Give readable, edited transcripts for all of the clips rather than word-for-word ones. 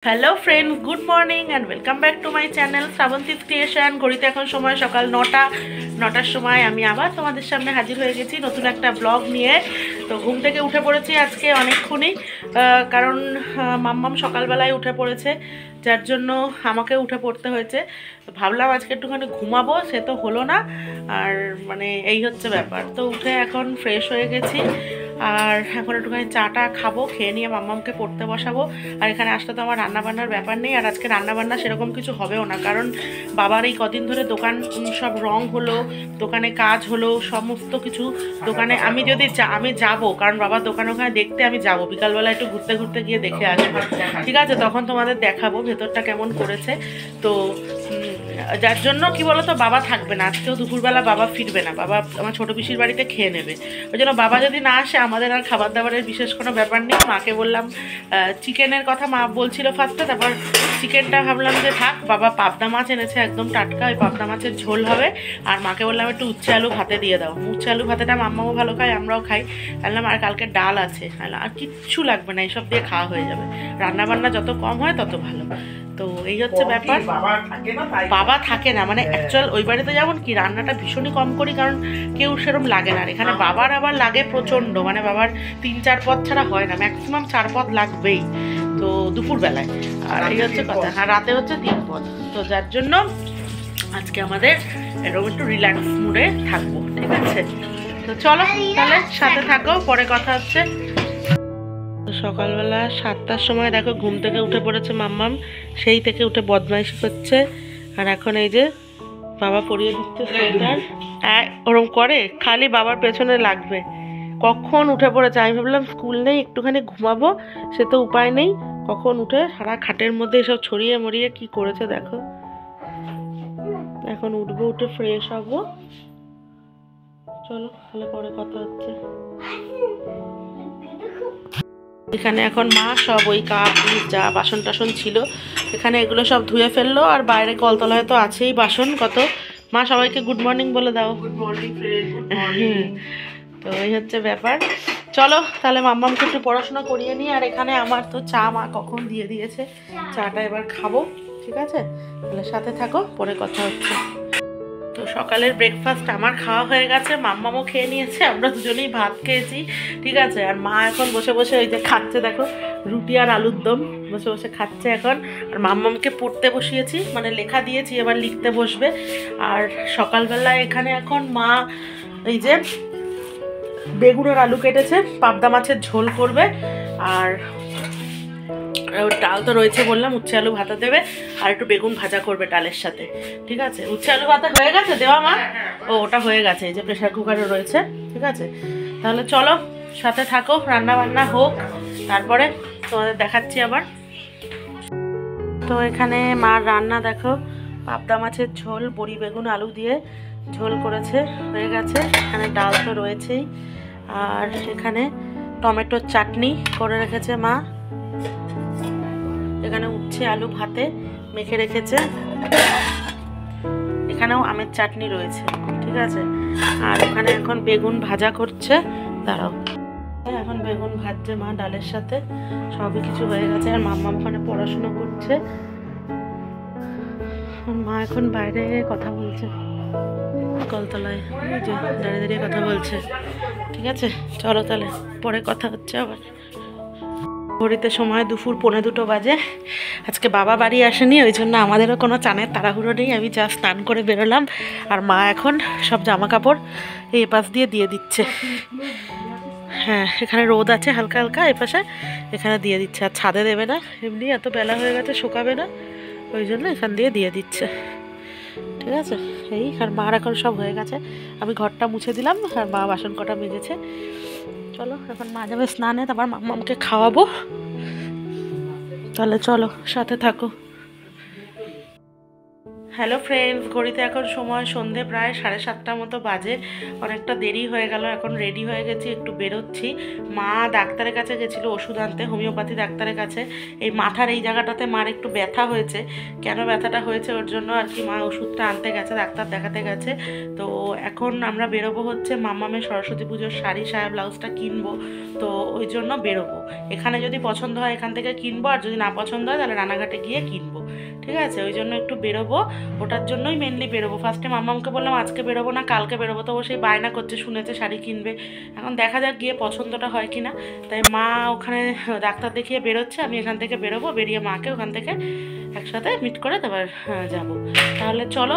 Hello friends, good morning and welcome back to my channel Shrabanti's creation. ঘড়িতে এখন সময় সকাল 9টার সময় আমি আবার তোমাদের সামনে হাজির হয়ে গেছি নতুন একটা ব্লগ নিয়ে। তো ঘুম থেকে উঠে পড়েছি আজকে অনেকক্ষণই, কারণ মাম্মাম সকালবেলায় উঠে পড়েছে, যার জন্য আমাকে উঠে পড়তে হয়েছে। তো ভাবলাম আজকে একটুখানি ঘুমাবো, সে তো হলো না। আর মানে এই হচ্ছে ব্যাপার। তো উঠে এখন ফ্রেশ হয়ে গেছি, আর এখন একটুখানি চাটা খাবো, খেয়ে নিয়ে মাম্মামকে পড়তে বসাবো। আর এখানে আসলে তো আমার রান্নাবান্নার ব্যাপার নেই, আর আজকে রান্নাবান্না সেরকম কিছু হবেও না, কারণ বাবার এই কদিন ধরে দোকান সব রং হলো, দোকানে কাজ হলো, সমস্ত কিছু দোকানে আমি যাবো, কারণ বাবার দোকান ওখানে দেখতে আমি যাবো, বিকালবেলা একটু ঘুরতে ঘুরতে গিয়ে দেখে আসবো, ঠিক আছে? তখন তোমাদের দেখাবো ভেতরটা কেমন করেছে। তো যার জন্য কি বলতো, বাবা থাকবে না আজকেও, দুপুরবেলা বাবা ফিরবে না, বাবা আমার ছোটো পিসির বাড়িতে খেয়ে নেবে। ওই জন্য বাবা যদি না আসে আমাদের আর খাবার দাবারের বিশেষ কোনো ব্যাপার নেই। মাকে বললাম চিকেনের কথা, মা বলছিল ফার্স্টে, তারপর চিকেনটা ভাবলাম যে থাক, বাবা পাবদা মাছ এনেছে একদম টাটকা, ওই পাবদা মাছের ঝোল হবে। আর মাকে বললাম একটু উচ্ছে আলু ভাতে দিয়ে দাও, উচ্ছে আলু ভাতেটা মাম্মাও ভালো খায়, আমরাও খাই। বললাম আর কালকে ডাল আছে, আর কিচ্ছু লাগবে না, এইসব দিয়ে খাওয়া হয়ে যাবে। রান্নাবান্না যত কম হয় তত ভালো। তো এই হচ্ছে ব্যাপার। বাবা থাকে না, মানে অ্যাকচুয়াল ওই বাড়িতে যেমন কি রান্নাটা ভীষণই কম করি, কারণ কেউ সেরকম লাগে না। আর এখানে বাবার আবার লাগে প্রচণ্ড, মানে বাবার 3-4 পদ ছাড়া হয় না, ম্যাক্সিমাম 4 পদ লাগবেই। তো দুপুরবেলায়, আর এই হচ্ছে কথা, আর রাতে হচ্ছে 3 পদ। তো যার জন্য আজকে আমাদের এরকম একটু রিল্যাক্স মুডে থাকবো, ঠিক আছে? তো চলো তাহলে সাথে থাকো, পরে কথা হচ্ছে। সকালবেলা 7টার সময় দেখো ঘুম থেকে উঠে পড়েছে মাম্মাম, সেই থেকে উঠে বদমাইশি করছে। আর এখন এই যে বাবা পরিয়ে দিচ্ছে সোয়েটার, ওরম করে খালি বাবার পেছনে লাগবে। কখন উঠে পড়েছে, আমি ভাবলাম স্কুল নেই একটুখানি ঘুমাবো, সে তো উপায় নেই, কখন উঠে সারা খাটের মধ্যে এসব ছড়িয়ে মরিয়ে কি করেছে দেখো। এখন উঠবো, উঠে ফ্রেশ হবো। চলো তাহলে পরে কথা হচ্ছে। এখানে এখন মা সব ওই কাপ যা বাসন টাসন ছিল এখানে এগুলো সব ধুয়ে ফেললো, আর বাইরে কলতলায় তো আছেই বাসন কত। মা সবাইকে গুড মর্নিং বলে দাও। Good morning friend. তো এই হচ্ছে ব্যাপার। চলো তাহলে মাম্মামকে একটু পড়াশোনা করিয়ে নিই। আর এখানে আমার তো চা মা কখন দিয়ে দিয়েছে, চাটা এবার খাবো, ঠিক আছে? তাহলে সাথে থাকো, পরে কথা হচ্ছে। তো সকালের ব্রেকফাস্ট আমার খাওয়া হয়ে গেছে, মাম্মামও খেয়ে নিয়েছে, আমরা দুজনেই ভাত খেয়েছি, ঠিক আছে? আর মা এখন বসে বসে ওই যে খাচ্ছে দেখো, রুটি আর আলুর দম বসে বসে খাচ্ছে এখন। আর মাম্মামকে পড়তে বসিয়েছি, মানে লেখা দিয়েছি, এবার লিখতে বসবে। আর সকালবেলায় এখানে এখন মা এই যে বেগুন আর আলু কেটেছে, পাবদা মাছের ঝোল করবে। আর ডাল তো রয়েছে বললাম, উচ্ছে আলু ভাতা দেবে, আর একটু বেগুন ভাজা করবে ডালের সাথে, ঠিক আছে? উচ্ছে আলু ভাতা হয়ে গেছে দেওয়া মা? ও ওটা হয়ে গেছে, এই যে প্রেশার কুকারে রয়েছে, ঠিক আছে? তাহলে চলো সাথে থাকো, রান্না বান্না হোক, তারপরে তোমাদের দেখাচ্ছি আবার। তো এখানে মার রান্না দেখো, পাবদা মাছের ঝোল, বড়ি বেগুন আলু দিয়ে ঝোল করেছে, হয়ে গেছে। এখানে ডাল তো রয়েছেই, আর এখানে টমেটোর চাটনি করে রেখেছে মা। এখানে উচ্ছে আলু ভাতে মেখে রেখেছে, এখানেও আমের চাটনি রয়েছে, ঠিক আছে? আর ওখানে এখন বেগুন ভাজা করছে, দাঁড়াও, এখন বেগুন ভাজছে মা ডালের সাথে, সবই কিছু হয়ে গেছে। আর মাম্মা ওখানে পড়াশুনো করছে, মা এখন বাইরে কথা বলছে কলতলায়, যে দাঁড়িয়ে দাঁড়িয়ে কথা বলছে, ঠিক আছে? চলো তাহলে পরে কথা হচ্ছে আবার। ঘড়িতে সময় দুপুর 1:45 বাজে। আজকে বাবা বাড়ি আসেনি, ওই জন্য আমাদেরও কোনো চানের তাড়াহুড়ো নেই, আমি যা স্নান করে বেরোলাম। আর মা এখন সব জামা কাপড় এই পাশ দিয়ে দিয়ে দিচ্ছে। হ্যাঁ, এখানে রোদ আছে হালকা হালকা, এ পাশে এখানে দিয়ে দিচ্ছে। আর ছাদে দেবে না, এমনি এত বেলা হয়ে গেছে শুকাবে না, ওই জন্য এখান দিয়ে দিয়ে দিচ্ছে, ঠিক আছে? এই আর মার এখন সব হয়ে গেছে, আমি ঘরটা মুছে দিলাম, আর মা বাসন কটা মেজেছে। চলো এখন মা যাবে স্নানে, তারপর মাম্মামকে খাওয়াবো, তাহলে চলো সাথে থাকো। হ্যালো ফ্রেন্ডস, ঘড়িতে এখন সময় সন্ধে প্রায় 7:30 মতো বাজে। অনেকটা দেরি হয়ে গেল, এখন রেডি হয়ে গেছি, একটু বেরোচ্ছি। মা ডাক্তারের কাছে গেছিলো ওষুধ আনতে, হোমিওপ্যাথি ডাক্তারের কাছে। এই মাথার এই জায়গাটাতে মার একটু ব্যথা হয়েছে, কেন ব্যথাটা হয়েছে ওর জন্য আর কি মা ওষুধটা আনতে গেছে, ডাক্তার দেখাতে গেছে। তো এখন আমরা বেরোবো হচ্ছে মাম্মামের সরস্বতী পুজোর শাড়ি সায়া ব্লাউজটা কিনবো, তো ওই জন্য বেরোবো। এখানে যদি পছন্দ হয় এখান থেকে কিনবো, আর যদি না পছন্দ হয় তাহলে রানাঘাটে গিয়ে কিনবো, ঠিক আছে? ওই জন্য একটু বেরোবো, ওটার জন্যই মেনলি বেরোবো। ফার্স্টে মাম্মামকে বললাম আজকে বেরোবো না, কালকে বেরোবো, তো ও সেই বায়না করছে, শুনেছে শাড়ি কিনবে। এখন দেখা যাক গিয়ে পছন্দটা হয় কি না। তাই মা ওখানে ডাক্তার দেখিয়ে বেরোচ্ছে, আমি এখান থেকে বেরোবো, বেরিয়ে মাকে ওখান থেকে একসাথে মিট করে তারপর যাবো। তাহলে চলো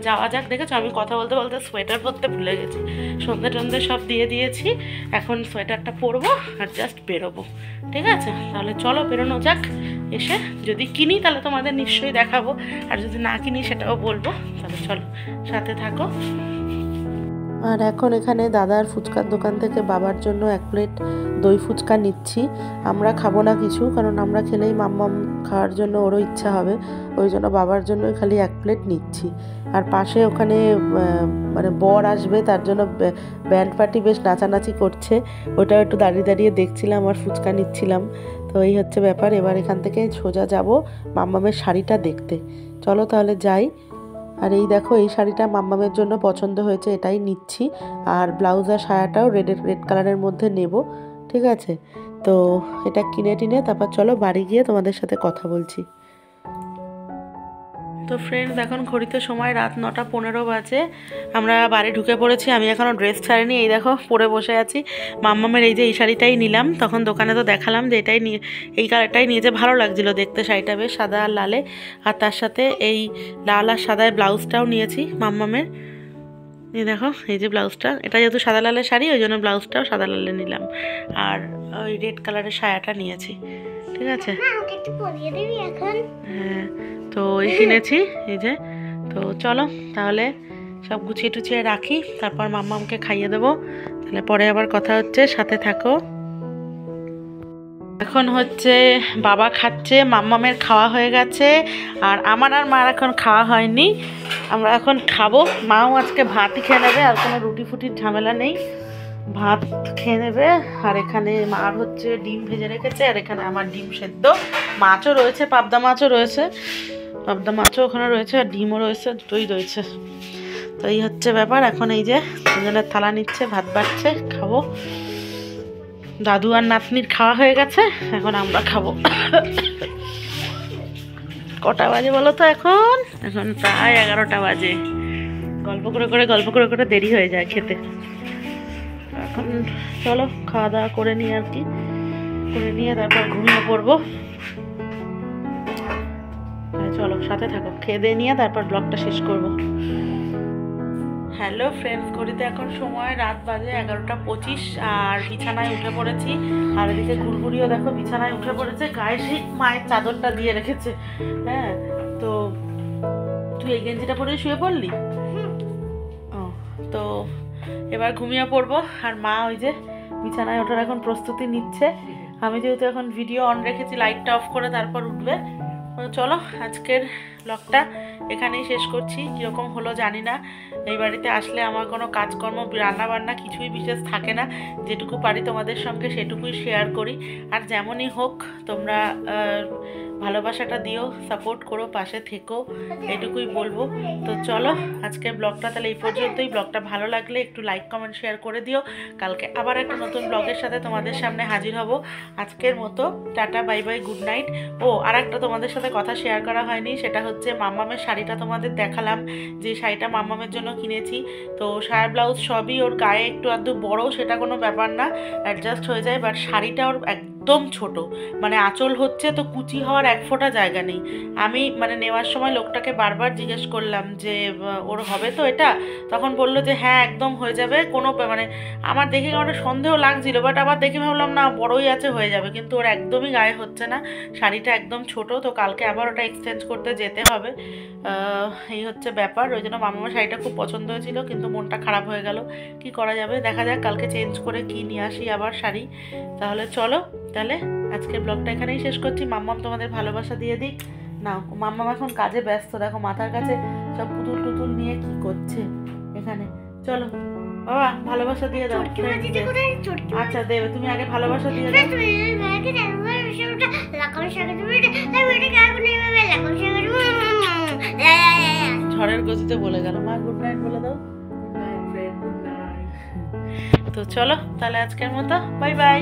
যাওয়া যাক। দেখেছো আমি কথা বলতে বলতে সোয়েটার পরতে ভুলে গেছি, সন্ধে টন্ধে সব দিয়ে দিয়েছি, এখন সোয়েটারটা পরবো আর জাস্ট বেরোবো, ঠিক আছে? তাহলে চলো বেরোনো যাক। এসে যদি কিনি তাহলে তোমাদের নিশ্চয়ই দেখাবো, আর যদি না কিনি সেটাও বলবো। তাহলে চলো সাথে থাকো। আর এখন এখানে দাদার ফুচকার দোকান থেকে বাবার জন্য 1 প্লেট দই ফুচকা নিচ্ছি। আমরা খাবো না কিছু, কারণ আমরা খেলেই মাম্মাম খাওয়ার জন্য ওরও ইচ্ছা হবে, ওই জন্য বাবার জন্য খালি 1 প্লেট নিচ্ছি। আর পাশে ওখানে মানে বর আসবে, তার জন্য ব্যান্ড পার্টি বেশ নাচানাচি করছে, ওটাও একটু দাঁড়িয়ে দাঁড়িয়ে দেখছিলাম আর ফুচকা নিচ্ছিলাম। তো এই হচ্ছে ব্যাপার। এবার এখান থেকে সোজা যাব মাম্মামের শাড়িটা দেখতে। চলো তাহলে যাই। আর এই দেখো, এই শাড়িটা মাম্মামের জন্য পছন্দ হয়েছে, এটাই নিচ্ছি। আর ব্লাউজ আর সায়াটাও রেড কালারের মধ্যে নেব, ঠিক আছে? তো এটা কিনে টিনে তারপর চলো বাড়ি গিয়ে তোমাদের সাথে কথা বলছি। তো ফ্রেন্ডস, এখন ঘড়িতে সময় রাত 9:15 বাজে। আমরা বাড়ি ঢুকে পড়েছি। আমি এখনও ড্রেস ছাড়িনি, এই দেখো পরে বসে আছি। মাম্মামের এই যে এই শাড়িটাই নিলাম, তখন দোকানে তো দেখালাম যে এটাই নিয়ে, এই কালারটাই নিয়েছে, ভালো লাগছিলো দেখতে শাড়িটা বেশ, সাদা আর লালে। আর তার সাথে এই লাল আর সাদায় ব্লাউজটাও নিয়েছি মাম্মামের। এই দেখো এই যে ব্লাউজটা, এটা যেহেতু সাদা লালের শাড়ি ওই জন্য ব্লাউজটাও সাদা লালে নিলাম, আর ওই রেড কালারের সায়াটা নিয়েছি, ঠিক আছে? হ্যাঁ, তো এই কিনেছি এই যে। তো চলো তাহলে সব গুছিয়ে টুছিয়ে রাখি, তারপর মাম্মামকে খাইয়ে দেবো। তাহলে পরে আবার কথা হচ্ছে, সাথে থাকো। এখন হচ্ছে বাবা খাচ্ছে, মাম্মামের খাওয়া হয়ে গেছে, আর আমার আর মার এখন খাওয়া হয়নি। আমরা এখন খাবো। মাও আজকে ভাতই খেয়ে নেবে, আর কোনো রুটি ফুটির ঝামেলা নেই, ভাত খেয়ে নেবে। আর এখানে মার হচ্ছে ডিম ভেজে রেখেছে, আর এখানে আমার ডিম সেদ্ধ, মাছও রয়েছে, পাবদা মাছও রয়েছে, পাবদা মাছও ওখানে রয়েছে, আর ডিমও রয়েছে, দুটোই রয়েছে। তো এই হচ্ছে ব্যাপার। এখন এই যে দুজনের থালা নিচ্ছে, ভাত বাড়ছে, খাবো। দাদু আর নাতনির খাওয়া হয়ে গেছে, এখন আমরা খাবো। কটা বাজে বলো তো? এখন প্রায় 11টা বাজে। গল্প করে করে দেরি হয়ে যায় খেতে। এখন চলো খাওয়া দাওয়া করে নিই আর কি, করে নিয়ে তারপর ঘুমিয়ে পড়বো। চলো সাথে থাকো, খেয়ে দিয়ে নিয়ে তারপর ব্লগটা শেষ করবো। হ্যালো ফ্রেন্ডস, ঘড়িতে এখন সময় রাত বাজে 11:25, আর বিছানায় উঠে পড়েছি। আর এদিকে ঘুরঘুরিও দেখো বিছানায় উঠে পড়েছে, গায়ে সেই মায়ের চাদরটা দিয়ে রেখেছে। হ্যাঁ, তো তুই এই গেঞ্জিটা পরে শুয়ে পড়লি? ও, তো এবার ঘুমিয়ে পড়বো। আর মা ওই যে বিছানায় ওঠার এখন প্রস্তুতি নিচ্ছে। আমি যেহেতু এখন ভিডিও অন রেখেছি, লাইটটা অফ করে তারপর উঠবে। চলো আজকের ব্লগটা এখানেই শেষ করছি। কীরকম হলো জানি না। এই বাড়িতে আসলে আমার কোনো কাজকর্ম রান্না বান্না কিছুই বিশেষ থাকে না, যেটুকু পারি তোমাদের সঙ্গে সেটুকুই শেয়ার করি। আর যেমনই হোক তোমরা ভালোবাসাটা দিও, সাপোর্ট করো, পাশে থেকো, এটুকুই বলবো। তো চলো আজকের ব্লগটা তাহলে এই পর্যন্তই। ব্লগটা ভালো লাগলে একটু লাইক কমেন্ট শেয়ার করে দিও। কালকে আবার একটা নতুন ব্লগের সাথে তোমাদের সামনে হাজির হব। আজকের মতো ta-ta, bye bye, good night. ও, আর একটা তোমাদের সাথে কথা শেয়ার করা হয়নি, সেটা হচ্ছে মাম্মামের শাড়িটা তোমাদের দেখালাম, যে শাড়িটা মাম্মামের জন্য কিনেছি। তো সায়া ব্লাউজ সবই ওর গায়ে একটু আধটু বড়, সেটা কোনো ব্যাপার না, অ্যাডজাস্ট হয়ে যায়। বাট শাড়িটা ওর একদম ছোট, মানে আঁচল হচ্ছে তো কুচি হওয়ার 1 ফোঁটা জায়গা নেই। আমি মানে নেওয়ার সময় লোকটাকে বারবার জিজ্ঞেস করলাম যে ওর হবে তো এটা, তখন বললো যে হ্যাঁ একদম হয়ে যাবে, কোনো মানে আমার দেখে আমার সন্দেহ লাগছিল, বাট আবার দেখে ভাবলাম না বড়ই আছে, হয়ে যাবে, কিন্তু ওর একদমই গায়ে হচ্ছে না, শাড়িটা একদম ছোট। তো কালকে আবার ওটা এক্সচেঞ্জ করতে যেতে হবে। এই হচ্ছে ব্যাপার। ওই জন্য মামার শাড়িটা খুব পছন্দ হয়েছিল, কিন্তু মনটা খারাপ হয়ে গেল, কি করা যাবে, দেখা যাক কালকে চেঞ্জ করে কি নিয়ে আসি আবার শাড়ি। তাহলে চলো, তাহলে আজকের ব্লগটা এখানেই শেষ করছি। মাম্মাম তোমাদের ভালোবাসা দিয়ে দিক, না মাম্মা এখন কাজে ব্যস্ত, দেখো মাথার কাছে সব পুতুল টুতুল নিয়ে কি করছে এখানে। চলো বাবা ভালোবাসা দিয়ে দাও। আচ্ছা দেবে, তুমি আগে ভালোবাসা দিয়ে দাও। ঝড়ের গতিতে বলে গেল। মা গুড নাইট বলে দাও। তো চলো তাহলে আজকের মতো বাই বাই।